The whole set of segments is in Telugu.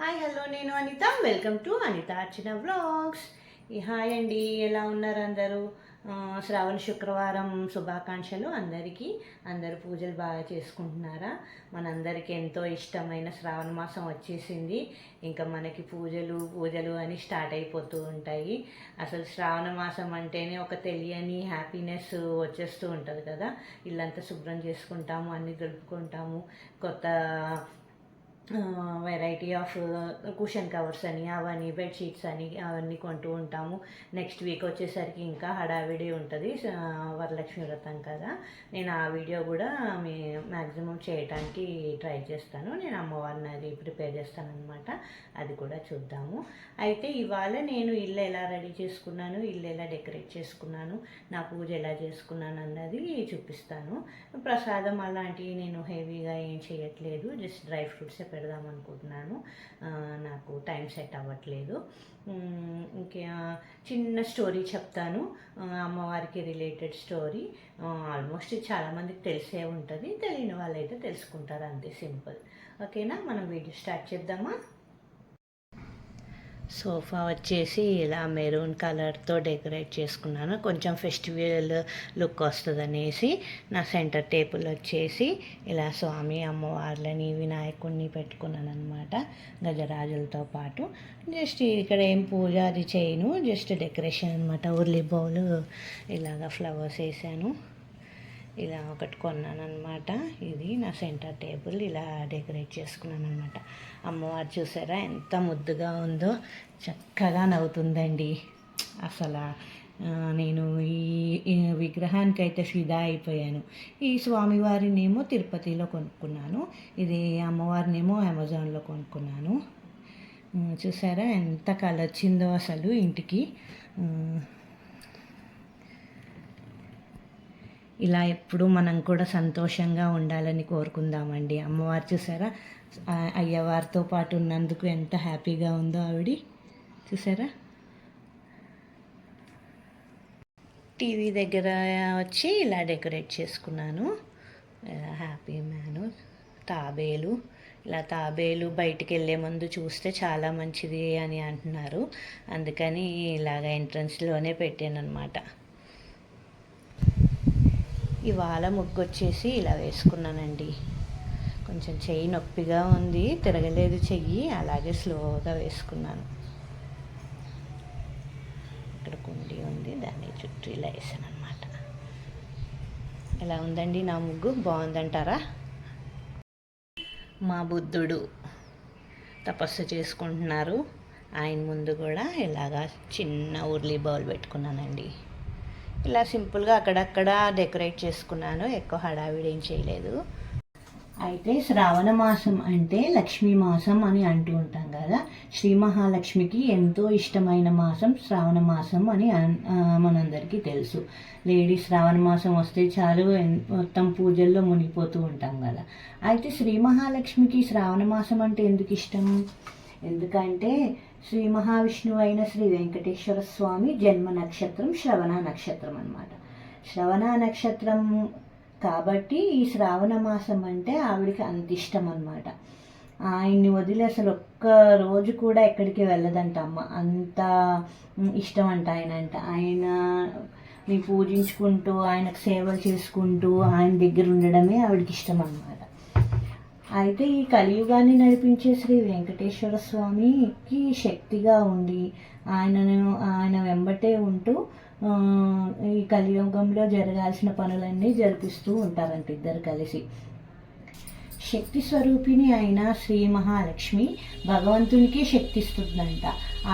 హాయ్ హలో నేను Anitha. Welcome to Anitha Archana vlogs. Hi అండి, ఎలా ఉన్నారు అందరూ? శ్రావణ శుక్రవారం శుభాకాంక్షలు అందరికీ. అందరూ పూజలు బాగా చేసుకుంటున్నారా? మనందరికీ ఎంతో ఇష్టమైన శ్రావణ మాసం వచ్చేసింది. ఇంకా మనకి పూజలు అని స్టార్ట్ అయిపోతూ ఉంటాయి. అసలు శ్రావణ మాసం అంటేనే ఒక తెలియని హ్యాపీనెస్ వచ్చేస్తూ ఉంటుంది కదా. ఇల్లంతా శుభ్రం చేసుకుంటాము, అన్నీ దులుపుకుంటాము, కొత్త వెరైటీ ఆఫ్ కుషన్ కవర్స్ అని అవన్నీ బెడ్షీట్స్ అని అవన్నీ కొంటూ ఉంటాము. నెక్స్ట్ వీక్ వచ్చేసరికి ఇంకా హడావిడి ఉంటుంది, వరలక్ష్మి వ్రతం కదా. నేను ఆ వీడియో కూడా మ్యాక్సిమం చేయడానికి ట్రై చేస్తాను. నేను అమ్మవారిని అది ప్రిపేర్ చేస్తాను అనమాట. అది కూడా చూద్దాము. అయితే ఇవాళ నేను ఇల్లు ఎలా రెడీ చేసుకున్నాను, ఇల్లు ఎలా డెకరేట్ చేసుకున్నాను, నా పూజ ఎలా చేసుకున్నాను అన్నది చూపిస్తాను. ప్రసాదం అలాంటివి నేను హెవీగా ఏం చేయట్లేదు, జస్ట్ డ్రై ఫ్రూట్సే పెడదాం అనుకుంటున్నాను. నాకు టైం సెట్ అవ్వట్లేదు. ఇంకా చిన్న స్టోరీ చెప్తాను, అమ్మవారికి రిలేటెడ్ స్టోరీ. ఆల్మోస్ట్ చాలామందికి తెలిసే ఉంటుంది, తెలియని వాళ్ళైతే తెలుసుకుంటారు, అంతే సింపుల్. ఓకేనా, మనం వీడియో స్టార్ట్ చేద్దామా? సోఫా వచ్చేసి ఇలా మెరూన్ కలర్తో డెకరేట్ చేసుకున్నాను, కొంచెం ఫెస్టివల్ లుక్ వస్తుంది అనేసి. నా సెంటర్ టేబుల్ వచ్చేసి ఇలా స్వామి అమ్మవార్లని వినాయకుడిని పెట్టుకున్నాను అనమాట, గజరాజులతో పాటు. జస్ట్ ఇక్కడ ఏం పూజ అది చేయను, జస్ట్ డెకరేషన్ అనమాట. ఉర్లీ బౌల్ ఇలాగ ఫ్లవర్స్ వేసాను, ఇలా ఒకటి కొన్నాను అనమాట. ఇది నా సెంటర్ టేబుల్, ఇలా డెకరేట్ చేసుకున్నాను అనమాట. అమ్మవారు చూసారా ఎంత ముద్దుగా ఉందో, చక్కగా నవ్వుతుందండి. అసలు నేను ఈ విగ్రహానికి అయితే ఫిదా అయిపోయాను. ఈ స్వామివారినేమో తిరుపతిలో కొనుక్కున్నాను, ఇది అమ్మవారినేమో అమెజాన్లో కొనుక్కున్నాను. చూసారా ఎంత కళ వచ్చిందో అసలు ఇంటికి. ఇలా ఎప్పుడు మనం కూడా సంతోషంగా ఉండాలని కోరుకుందామండి. అమ్మవారు చూసారా అయ్యవారితో పాటు ఉన్నందుకు ఎంత హ్యాపీగా ఉందో ఆవిడ. చూసారా, టీవీ దగ్గర వచ్చి ఇలా డెకరేట్ చేసుకున్నాను. హ్యాపీ మ్యాను, తాబేలు. ఇలా తాబేలు బయటికి వెళ్ళే ముందు చూస్తే చాలా మంచిది అని అంటున్నారు, అందుకని ఇలాగ ఎంట్రన్స్లోనే పెట్టాను అనమాట. ఇవాళ ముగ్గు వచ్చేసి ఇలా వేసుకున్నానండి. కొంచెం చెయ్యి నొప్పిగా ఉంది, తిరగలేదు చెయ్యి, అలాగే స్లోగా వేసుకున్నాను. ఇక్కడ కుండీ ఉంది, దాన్ని చుట్టూ ఇలా వేసాను అనమాట. ఎలా ఉందండి నా ముగ్గు? బాగుందంటారా? మా బుద్ధుడు తపస్సు చేసుకుంటున్నారు, ఆయన ముందు కూడా ఇలాగా చిన్న ఉర్లీ బౌల్ పెట్టుకున్నానండి. ఇలా సింపుల్గా అక్కడక్కడ డెకరేట్ చేసుకున్నాను, ఎక్కువ హడావిడి ఏం చేయలేదు. అయితే శ్రావణ మాసం అంటే లక్ష్మీ మాసం అని అంటూ ఉంటాం కదా. శ్రీ మహాలక్ష్మికి ఎంతో ఇష్టమైన మాసం శ్రావణ మాసం అని మనందరికీ తెలుసు. లేడీస్ శ్రావణ మాసం వస్తే చాలు మొత్తం పూజల్లో మునిగిపోతూ ఉంటాం కదా. అయితే శ్రీ మహాలక్ష్మికి శ్రావణ మాసం అంటే ఎందుకు ఇష్టం? ఎందుకంటే శ్రీ మహావిష్ణువు అయిన శ్రీ వెంకటేశ్వర స్వామి జన్మ నక్షత్రం శ్రవణ నక్షత్రం అన్నమాట. శ్రవణ నక్షత్రం కాబట్టి ఈ శ్రావణ మాసం అంటే ఆవిడికి అంత ఇష్టం అన్నమాట. ఆయన్ని వదిలి అసలు ఒక్క రోజు కూడా ఎక్కడికి వెళ్ళదంట అమ్మ, అంత ఇష్టం అంట ఆయనని పూజించుకుంటూ, ఆయనకు సేవలు చేసుకుంటూ, ఆయన దగ్గర ఉండడమే ఆవిడకి ఇష్టం అన్నమాట. అయితే ఈ కలియుగాన్ని నడిపించే శ్రీ వెంకటేశ్వర స్వామికి శక్తిగా ఉండి ఆయన వెంబటే ఉంటూ ఈ కలియుగంలో జరగాల్సిన పనులన్నీ జరిపిస్తూ ఉంటారంట ఇద్దరు కలిసి. శక్తి స్వరూపిణి అయిన శ్రీ మహాలక్ష్మి భగవంతునికి శక్తిస్తుందంట.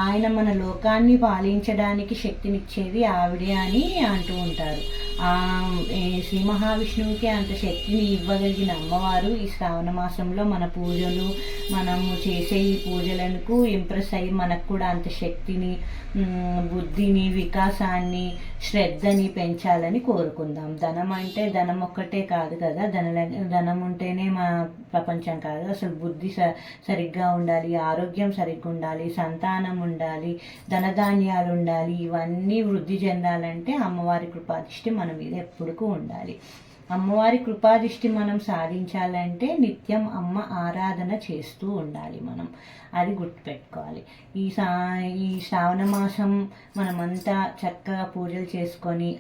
ఆయన మన లోకాన్ని పాలించడానికి శక్తినిచ్చేది ఆవిడే అని అంటూ ఉంటారు. శ్రీ మహావిష్ణువుకి అంత శక్తిని ఇవ్వగలిగిన అమ్మవారు ఈ శ్రావణ మాసంలో మన పూజలు, మనము చేసే ఈ పూజలకు ఇంప్రెస్ అయ్యి మనకు కూడా అంత శక్తిని, బుద్ధిని, వికాసాన్ని, శ్రద్ధని పెంచాలని కోరుకుందాం. ధనం అంటే ధనం ఒక్కటే కాదు కదా, ధనం ఉంటేనే మా ప్రపంచం కాదు. అసలు బుద్ధి సరిగ్గా ఉండాలి, ఆరోగ్యం సరిగ్గా ఉండాలి, సంతానం ఉండాలి, ధనధాన్యాలు ఉండాలి. ఇవన్నీ వృద్ధి చెందాలంటే అమ్మవారి కృపాదృష్టి మన మీద ఎప్పుడూ ఉండాలి. అమ్మవారి కృపాదృష్టి మనం సాధించాలంటే నిత్యం అమ్మ ఆరాధన చేస్తూ ఉండాలి మనం. అది గుర్తుపెట్టుకోవాలి. ఈ శ్రావణ మాసం మనమంతా చక్కగా పూజలు చేసుకొని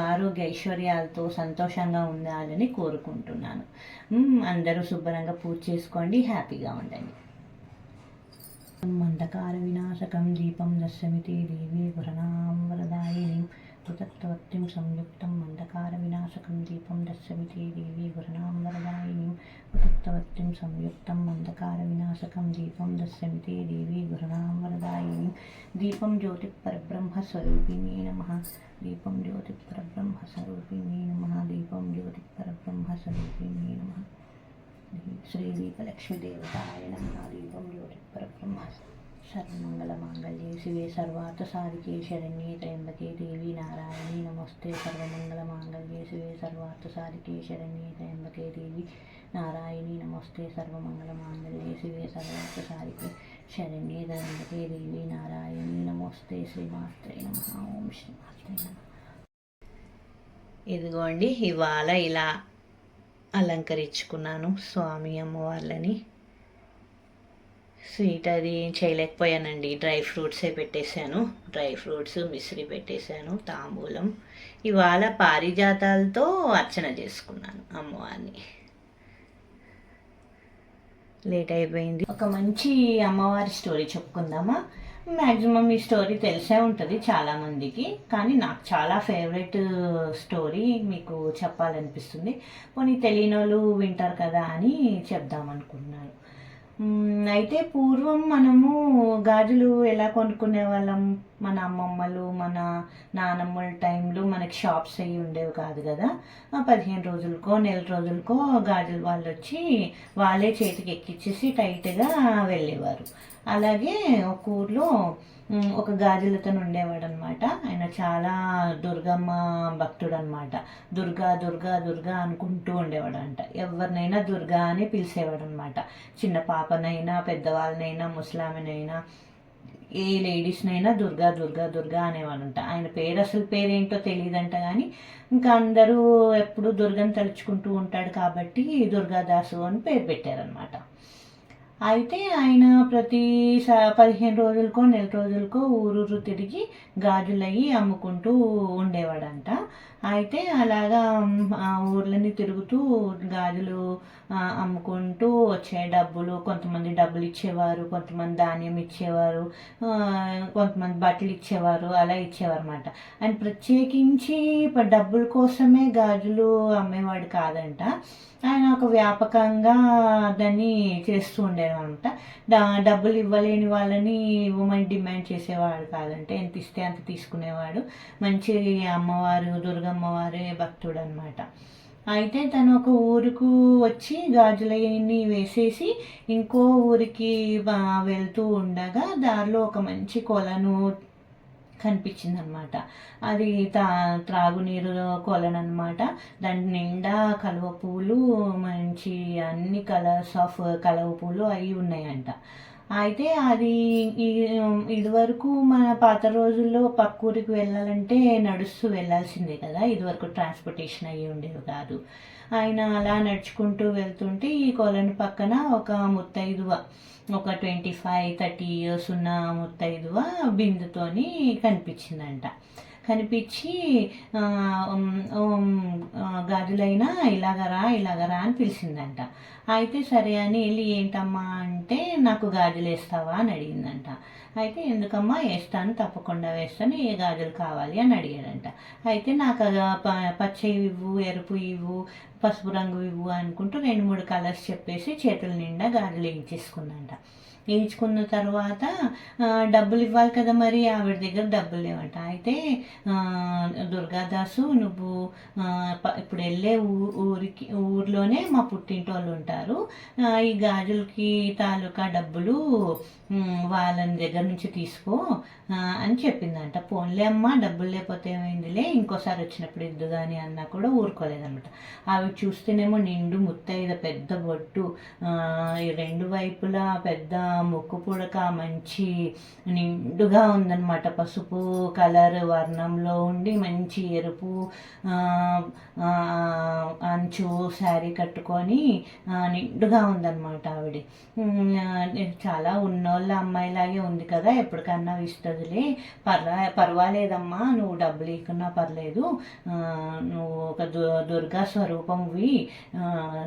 ఆరోగ్య ఐశ్వర్యాలతో సంతోషంగా ఉండాలని కోరుకుంటున్నాను. అందరూ శుభ్రంగా పూజ చేసుకోండి, హ్యాపీగా ఉండండి. అంధకార వినాశకం దీపం దశమితి దేవి వరణాం వరదాయిని పుతత్వత్తిం సంయుక్తం అంధకార వినాశకం దీపం దశమితి దేవి వరణాం వరదాయిని పుతత్వత్తిం సంయుక్తం అంధకార వినాశకం దీపం దశమితి దేవి వరణాం వరదాయిని దీపం జ్యోతి పరబ్రహ్మ స్వరూపిణీ నమః. దీపం జ్యోతి పరబ్రహ్మ స్వరూపిణీ నమః. దీపం జ్యోతి పరబ్రహ్మ స్వరూపిణీ నమః. శ్రీ దీపలక్ష్మి దేవతాయ నమః. దీపం జ్యోతి పరబ్రహ్మ. సర్వమంగళమాంగళ్యే శివే సర్వార్థ సాధికే శరణ్యే త్రయంబకే దేవి నారాయణీ నమస్తే. సర్వమంగళమాంగళ్యే శివే సర్వార్థ సాధికే శరణ్యే త్రయంబకే దేవి నారాయణీ నమస్తే. సర్వమంగళమాంగళ్యే శివే సర్వార్థ సాధికే శరణ్యే త్రయంబకే దేవి నారాయణీ నమస్తే. శ్రీమాత్రే నమః. ఓం శ్రీమాత్రే నమః. ఇదిగోండి, ఇవాళ ఇలా అలంకరించుకున్నాను స్వామి అమ్మవార్లని. స్వీట్ అది ఏం చేయలేకపోయానండి, డ్రై ఫ్రూట్సే పెట్టేశాను. డ్రై ఫ్రూట్స్ మిశ్రీ పెట్టేశాను, తాంబూలం. ఇవాళ పారిజాతాలతో అర్చన చేసుకున్నాను అమ్మవారిని. లేట్ అయిపోయింది. ఒక మంచి అమ్మవారి స్టోరీ చెప్పుకుందామా? మ్యాక్సిమం ఈ స్టోరీ తెలిసే ఉంటుంది చాలామందికి, కానీ నాకు చాలా ఫేవరెట్ స్టోరీ మీకు చెప్పాలనిపిస్తుంది. పోనీ తెలియని వాళ్ళు వింటారు కదా అని చెప్దామనుకున్నాను. అయితే పూర్వం మనము గాజులు ఎలా కొనుక్కునే వాళ్ళం? మన అమ్మమ్మలు, మన నానమ్మల టైంలో మనకి షాప్స్ అయ్యి ఉండేవి కాదు కదా. 15 రోజులకో నెల రోజులకో గాజులు వాళ్ళు వచ్చి వాళ్ళే చేతికి ఎక్కిచ్చేసి టైట్గా వెళ్ళేవారు. అలాగే ఒక ఊర్లో ఒక గాజులతను ఉండేవాడు అనమాట. ఆయన చాలా దుర్గమ్మ భక్తుడు అనమాట. దుర్గా దుర్గా దుర్గా అనుకుంటూ ఉండేవాడు అంట. ఎవరినైనా దుర్గా అని పిలిచేవాడు అనమాట. చిన్న పాపనైనా, పెద్దవాళ్ళనైనా, ముసలామెనైనా, ఏ లేడీస్నైనా దుర్గా దుర్గా దుర్గా అనేవాడంట. ఆయన పేరు అసలు పేరేంటో తెలియదంట, కానీ ఇంకా అందరూ ఎప్పుడు దుర్గని తలుచుకుంటూ ఉంటాడు కాబట్టి దుర్గాదాసు అని పేరు పెట్టారనమాట. అయితే ఆయన ప్రతి 15 రోజులకో నెల రోజులకో ఊరూరు తిరిగి గాజులయ్యి అమ్ముకుంటూ ఉండేవాడంట. అయితే అలాగా ఆ ఊర్లని తిరుగుతూ గాజులు అమ్ముకుంటూ వచ్చే డబ్బులు, కొంతమంది డబ్బులు ఇచ్చేవారు, కొంతమంది ధాన్యం ఇచ్చేవారు, కొంతమంది బట్టలు ఇచ్చేవారు, అలా ఇచ్చేవారు అన్నమాట. ఆయన ప్రత్యేకించి డబ్బుల కోసమే గాజులు అమ్మేవాడు కాదంట. ఆయన ఒక వ్యాపకంగా దాన్ని చేస్తూ ఉండేవాడంట. డబ్బులు ఇవ్వలేని వాళ్ళని ఇవ్వమని డిమాండ్ చేసేవాడు కాదంటే, ఎంత ఇస్తే అంత తీసుకునేవాడు. మంచి అమ్మవారు, దుర్గమ్మవారే భక్తుడు అనమాట. అయితే తను ఒక ఊరుకు వచ్చి గాజులన్నీ వేసేసి ఇంకో ఊరికి వెళ్తూ ఉండగా దారిలో ఒక మంచి కొలను కనిపించింది అనమాట. అది త్రాగునీరు కొలనమాట. దాని నిండా కలువ పూలు, మంచి అన్ని కలర్స్ ఆఫ్ కలువ పూలు అవి ఉన్నాయంట. అయితే అది ఇదివరకు మన పాత రోజుల్లో పక్క ఊరికి వెళ్ళాలంటే నడుస్తూ వెళ్ళాల్సిందే కదా, ఇదివరకు ట్రాన్స్పోర్టేషన్ అయ్యి ఉండేవి కాదు. ఆయన అలా నడుచుకుంటూ వెళ్తుంటే ఈ కొలను పక్కన ఒక ముత్తైదువ, ఒక 25-30 ఇయర్స్ ఉన్న ముత్తైదువ బిందుతోని కనిపించిందంట. కనిపించి గాజులైనా ఇలాగరా ఇలాగరా అని పిలిచిందంట. అయితే సరే అని వెళ్ళి ఏంటమ్మా అంటే, నాకు గాజులు వేస్తావా అని అడిగిందంట. అయితే ఎందుకమ్మా, వేస్తాను, తప్పకుండా వేస్తాను, ఏ గాజులు కావాలి అని అడిగాడంట. అయితే నాకు పచ్చవి ఇవ్వు, ఎరుపు ఇవ్వు, పసుపు రంగు ఇవ్వు అనుకుంటూ 2-3 కలర్స్ చెప్పేసి చేతుల నిండా గాజులు వేయించేసుకుందంట. వేయించుకున్న తర్వాత డబ్బులు ఇవ్వాలి కదా, మరి ఆవిడ దగ్గర డబ్బులు లేవంట. అయితే దుర్గాదాసు, నువ్వు ఇప్పుడు వెళ్ళే ఊర్లోనే మా పుట్టింటి వాళ్ళు ఉంటారు, ఈ గాజులకి తాలూకా డబ్బులు వాళ్ళని దగ్గర నుంచి తీసుకో అని చెప్పిందంట. పోన్లే అమ్మ, డబ్బులు లేకపోతే ఏమైందిలే, ఇంకోసారి వచ్చినప్పుడు ఇద్దు కానీ అన్నా కూడా ఊరుకోలేదన్నమాట. ఆవిడ ఆవిడ చూస్తేనేమో నిండు ముత్తైద పెద్ద బొట్టు, ఈ రెండు వైపులా పెద్ద ముక్కు పుడక మంచి నిండుగా ఉందన్నమాట. పసుపు కలర్ వర్ణంలో ఉండి మంచి ఎరుపు అంచు శారీ కట్టుకొని నిండుగా ఉందన్నమాట ఆవిడ. చాలా ఉన్నోళ్ళ అమ్మాయిలాగే ఉంది కదా, ఎప్పటికన్నా ఇస్తుందిలే, పర్వాలేదమ్మా, నువ్వు డబ్బులు ఇవ్వకున్నా పర్లేదు, నువ్వు ఒక దుర్గా స్వరూపంవి,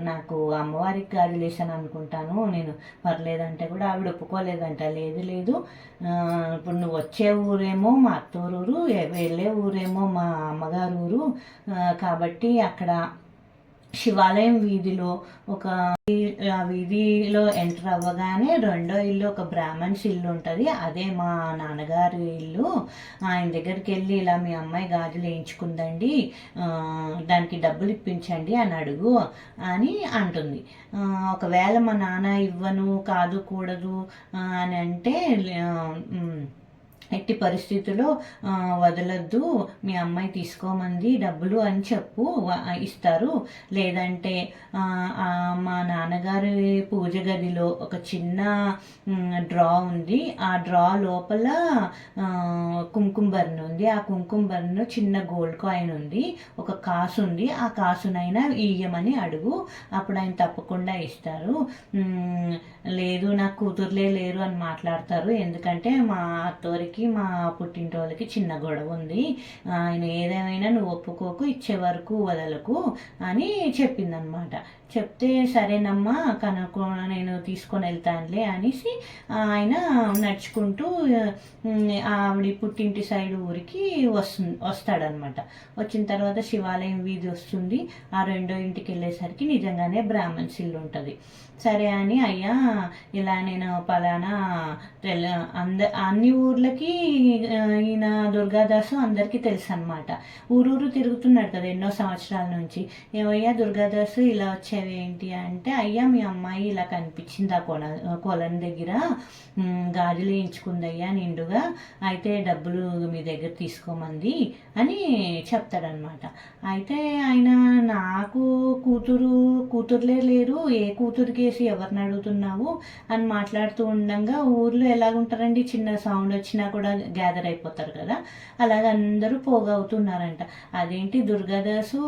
నాకు అమ్మవారికి గాజులు వేసాను అనుకుంటాను నేను, పర్లేదంటే కూడా ఆవిడ ఒప్పుకోలేదంట. లేదు లేదు, ఇప్పుడు నువ్వు వచ్చే ఊరేమో మా అత్తూరు, వెళ్ళే ఊరేమో మా అమ్మగారు ఊరు, కాబట్టి అక్కడ శివాలయం వీధిలో ఆ వీధిలో ఎంటర్ అవ్వగానే రెండో ఇల్లు ఒక బ్రాహ్మణ్స్ ఇల్లు ఉంటుంది, అదే మా నాన్నగారి ఇల్లు. ఆయన దగ్గరికి వెళ్ళి ఇలా మీ అమ్మాయి గాజులు వేయించుకుందండి, దానికి డబ్బులు ఇప్పించండి అని అడుగు అని అంటుంది. ఒకవేళ మా నాన్న ఇవ్వను, కాదు, కూడదు అని అంటే, ఎట్టి పరిస్థితుల్లో వదలొద్దు, మీ అమ్మాయి తీసుకోమంది డబ్బులు అని చెప్పు, ఇస్తారు. లేదంటే మా నాన్నగారి పూజ గదిలో ఒక చిన్న డ్రా ఉంది, ఆ డ్రా లోపల కుంకుమ బర్న్ ఉంది, ఆ కుంకుమ బర్న్ చిన్న గోల్డ్ కాయిన్ ఉంది, ఒక కాసు ఉంది, ఆ కాసునైనా ఇయ్యమని అడుగు, అప్పుడు ఆయన తప్పకుండా ఇస్తారు. లేదు నాకు కూతుర్లే లేరు అని మాట్లాడతారు, ఎందుకంటే మా అత్తోరికి మా పుట్టింటి వాళ్ళకి చిన్న గొడవ ఉంది, ఆయన ఏదేమైనా నువ్వు ఒప్పుకోకు, ఇచ్చే వరకు వదలకు అని చెప్పిందనమాట. చెప్తే సరేనమ్మా నేను తీసుకొని వెళ్తానులే అనేసి ఆయన నడుచుకుంటూ ఆవిడ పుట్టింటి సైడ్ ఊరికి వస్తాడనమాట. వచ్చిన తర్వాత శివాలయం వీధి వస్తుంది, ఆ రెండో ఇంటికి వెళ్ళేసరికి నిజంగానే బ్రాహ్మణ్స్ ఇల్లు ఉంటుంది. సరే అని, అయ్యా ఇలా నేను పలానా అన్ని ఊర్లకి ఈయన దుర్గాదాసు అందరికీ తెలుసు అనమాట, ఊరూరు తిరుగుతున్నాడు కదా ఎన్నో సంవత్సరాల నుంచి. ఏమయ్యా దుర్గాదాసు ఇలా వచ్చేవేంటి అంటే, అయ్యా మీ అమ్మాయి ఇలా కనిపించింది ఆ కొలను దగ్గర, గాజులు వేయించుకుందయ్యా నిండుగా, అయితే డబ్బులు మీ దగ్గర తీసుకోమంది అని చెప్తాడనమాట. అయితే ఆయన నాకు కూతుర్లే లేరు, ఏ కూతురికి వేసి ఎవరిని అడుగుతున్నావు అని మాట్లాడుతూ ఉండగా, ఊర్లో ఎలాగుంటారండి, చిన్న సౌండ్ వచ్చినా కూడా గ్యాదర్ అయిపోతారు కదా, అలాగ అందరూ పోగవుతున్నారంట. అదేంటి దుర్గాదాసు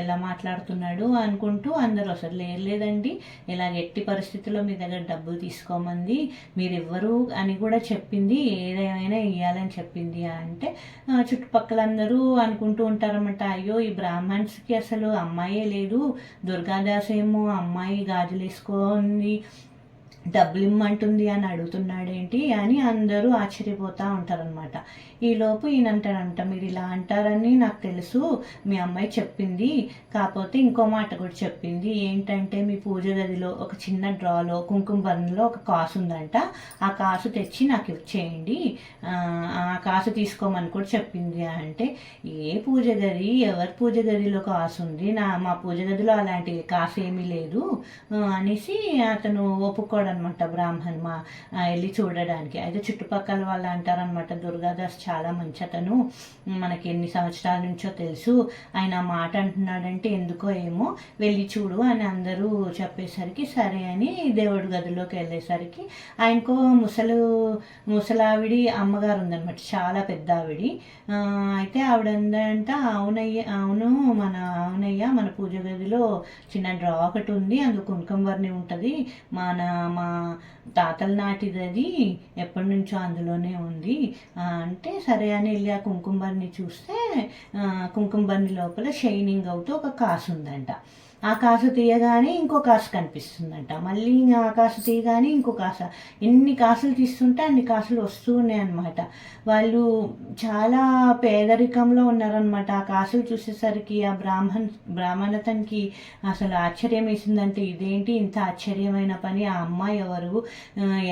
ఎలా మాట్లాడుతున్నాడు అనుకుంటూ అందరూ అసలు లేదండి, ఇలా ఎట్టి పరిస్థితుల్లో మీ దగ్గర డబ్బులు తీసుకోమంది, మీరు ఇవ్వరు అని కూడా చెప్పింది, ఏదేమైనా ఇవ్వాలని చెప్పింది అంటే, చుట్టుపక్కలందరూ అనుకుంటూ ఉంటారన్నమాట, అయ్యో ఈ బ్రాహ్మణ్స్కి అసలు అమ్మాయే లేదు, దుర్గాదాస్ ఏమో అమ్మాయి గాజులు వేసుకొని డబ్బులు ఇమ్మంటుంది అని అడుగుతున్నాడేంటి అని అందరూ ఆశ్చర్యపోతూ ఉంటారనమాట. ఈలోపు ఈయన అంటాడంట, మీరు ఇలా అంటారని నాకు తెలుసు, మీ అమ్మాయి చెప్పింది, కాకపోతే ఇంకో మాట కూడా చెప్పింది, ఏంటంటే మీ పూజ గదిలో ఒక చిన్న డ్రాలో కుంకుమ బర్న్లో ఒక కాసు ఉందంట, ఆ కాసు తెచ్చి నాకు ఇచ్చేయండి, ఆ కాసు తీసుకోమని కూడా చెప్పింది అంటే, ఏ పూజ గది, ఎవరి పూజ గదిలో కాసు ఉంది, మా పూజ గదిలో అలాంటి కాసు ఏమీ లేదు అనేసి అతను ఒప్పుకోవడం అనమాట బ్రాహ్మణ్ వెళ్ళి చూడడానికి. అయితే చుట్టుపక్కల వాళ్ళు అంటారనమాట, దుర్గాదాస్ చాలా మంచి అతను, మనకి ఎన్ని సంవత్సరాల నుంచో తెలుసు, ఆయన మాట అంటున్నాడంటే ఎందుకో ఏమో, వెళ్ళి చూడు అని అందరూ చెప్పేసరికి సరే అని దేవుడి గదిలోకి వెళ్ళేసరికి ఆయనకో ముసలావిడి అమ్మగారు ఉందన్నమాట, చాలా పెద్ద ఆవిడి. అయితే ఆవిడ అందంట, అవును మన పూజ గదిలో చిన్న డ్రా ఒకటి ఉంది, అందులో కుంకుమవర్ణి ఉంటుంది, మా తాతల నాటిది, అది ఎప్పటి నుంచో అందులోనే ఉంది అంటే, సరే అని వెళ్ళి ఆ కుంకుమబర్ని చూస్తే కుంకుమబర్ని లోపల షైనింగ్ అవుతూ ఒక కాసు ఉందంట. ఆ కాసు తీయగానే ఇంకో కాసు కనిపిస్తుందంట, మళ్ళీ ఆ కాసు తీయగానే ఇంకో కాసు, ఎన్ని కాసులు తీస్తుంటే అన్ని కాసులు వస్తూ ఉన్నాయి అనమాట. వాళ్ళు చాలా పేదరికంలో ఉన్నారనమాట. ఆ కాసులు చూసేసరికి ఆ బ్రాహ్మణతనికి అసలు ఆశ్చర్యం వేసిందంటే, ఇదేంటి ఇంత ఆశ్చర్యమైన పని, ఆ అమ్మాయి ఎవరు,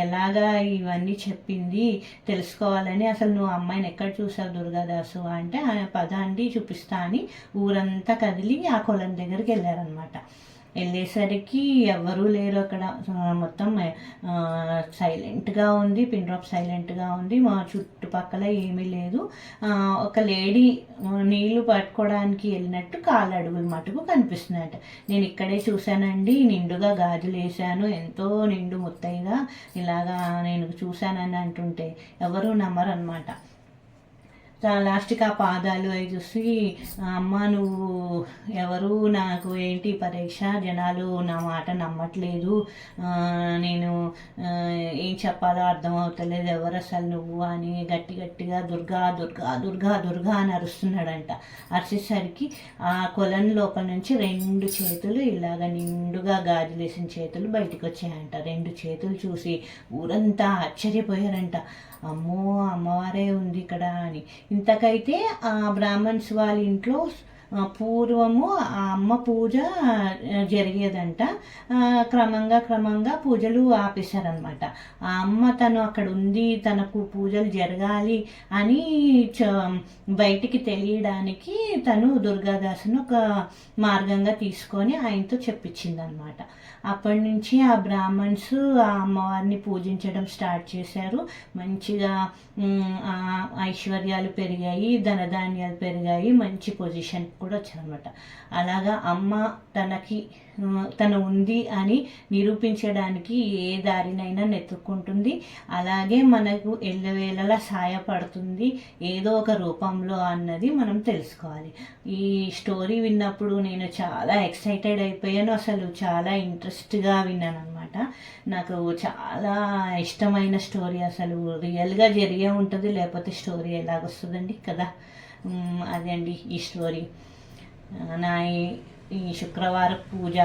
ఎలాగా ఇవన్నీ చెప్పింది తెలుసుకోవాలని, అసలు నువ్వు అమ్మాయిని ఎక్కడ చూసావు దుర్గాదాసు అంటే, పద అండి చూపిస్తా అని ఊరంతా కదిలి ఆ కొలం దగ్గరికి వెళ్ళారనమాట. వెళ్ళేసరికి ఎవరూ లేరు అక్కడ. మొత్తం సైలెంట్గా ఉంది, పిన్ డ్రాప్ సైలెంట్గా ఉంది. మా చుట్టుపక్కల ఏమీ లేదు. ఒక లేడీ నీళ్లు పట్టుకోవడానికి వెళ్ళినట్టు కాళ్ళు అడుగులు మటుకు కనిపిస్తున్నాయట. నేను ఇక్కడే చూశానండి, నిండుగా గాజులు వేసాను, ఎంతో నిండు ముత్తైగా ఇలాగా నేను చూశానని అంటుంటే ఎవరు నమ్మరు అనమాట. లాస్ట్కి ఆ పాదాలు అవి చూసి, అమ్మ నువ్వు ఎవరు, నాకు ఏంటి పరీక్ష, జనాలు నా మాట నమ్మట్లేదు, నేను ఏం చెప్పాలో అర్థం అవుతలేదు, ఎవరు అసలు నువ్వు అని గట్టి గట్టిగా దుర్గా దుర్గా దుర్గా దుర్గా అని అరుస్తున్నాడంట. అరిచేసరికి ఆ కొలను లోపల నుంచి 2 చేతులు ఇలాగ నిండుగా గాజులేసిన చేతులు బయటకు వచ్చాయంట. 2 చేతులు చూసి ఊరంతా ఆశ్చర్యపోయారంట. అమ్మో అమ్మవారే ఉంది ఇక్కడ అని. ఇంతకైతే ఆ బ్రాహ్మణ్స్ వాళ్ళ ఇంట్లో పూర్వము ఆ అమ్మ పూజ జరిగేదంట. క్రమంగా పూజలు ఆపేశారనమాట. ఆ అమ్మ తను అక్కడ ఉంది, తనకు పూజలు జరగాలి అని బయటికి తెలియడానికి తను దుర్గాదాసును ఒక మార్గంగా తీసుకొని ఆయనతో చెప్పించిందనమాట. అప్పటి నుంచి ఆ బ్రాహ్మణ్స్ ఆ అమ్మవారిని పూజించడం స్టార్ట్ చేశారు. మంచిగా ఐశ్వర్యాలు పెరిగాయి, ధనధాన్యాలు పెరిగాయి, మంచి పొజిషన్ కూడా వచ్చారనమాట. అలాగా అమ్మ తను ఉంది అని నిరూపించడానికి ఏ దారినైనా నెత్తుకుంటుంది. అలాగే మనకు ఎల్లవేళలా సహాయపడుతుంది ఏదో ఒక రూపంలో అన్నది మనం తెలుసుకోవాలి. ఈ స్టోరీ విన్నప్పుడు నేను చాలా ఎక్సైటెడ్ అయిపోయాను. అసలు చాలా ఇంట్రెస్ట్గా విన్నాను అనమాట. నాకు చాలా ఇష్టమైన స్టోరీ. అసలు రియల్గా జరిగే ఉంటుంది, లేకపోతే స్టోరీ ఎలాగొస్తుందండి కదా. అదే అండి ఈ స్టోరీ. నా ఈ శుక్రవారం పూజ,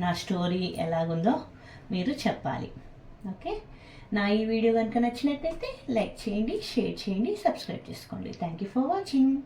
నా స్టోరీ ఎలాగుందో మీరు చెప్పాలి. ఓకే, నా ఈ వీడియో కనుక నచ్చినట్లయితే లైక్ చేయండి, షేర్ చేయండి, సబ్స్క్రైబ్ చేసుకోండి. Thank you for watching.